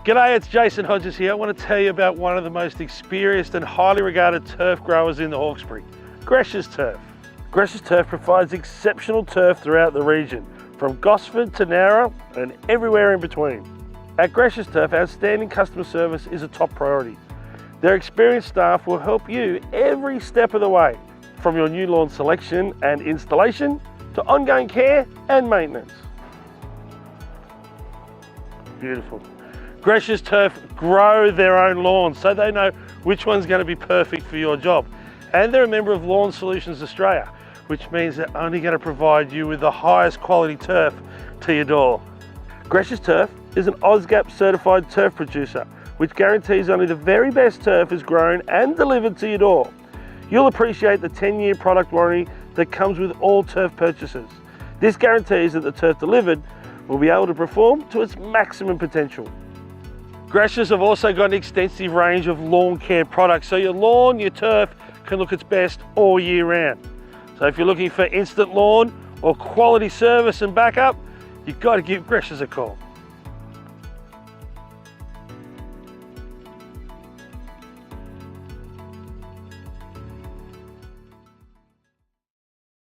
G'day, it's Jason Hodges here. I want to tell you about one of the most experienced and highly regarded turf growers in the Hawkesbury, Grech's turf. Grech's turf provides exceptional turf throughout the region, from Gosford to Nowra and everywhere in between. At Grech's turf, outstanding customer service is a top priority. Their experienced staff will help you every step of the way, from your new lawn selection and installation to ongoing care and maintenance. Beautiful. Grech's turf grow their own lawns, so they know which one's going to be perfect for your job. And they're a member of Lawn Solutions Australia, which means they're only going to provide you with the highest quality turf to your door. Grech's turf is an OSGAP certified turf producer, which guarantees only the very best turf is grown and delivered to your door. You'll appreciate the 10-year product warranty that comes with all turf purchases. This guarantees that the turf delivered will be able to perform to its maximum potential. Grech's have also got an extensive range of lawn care products, so your lawn, your turf can look its best all year round. So if you're looking for instant lawn or quality service and backup, you've got to give Grech's a call.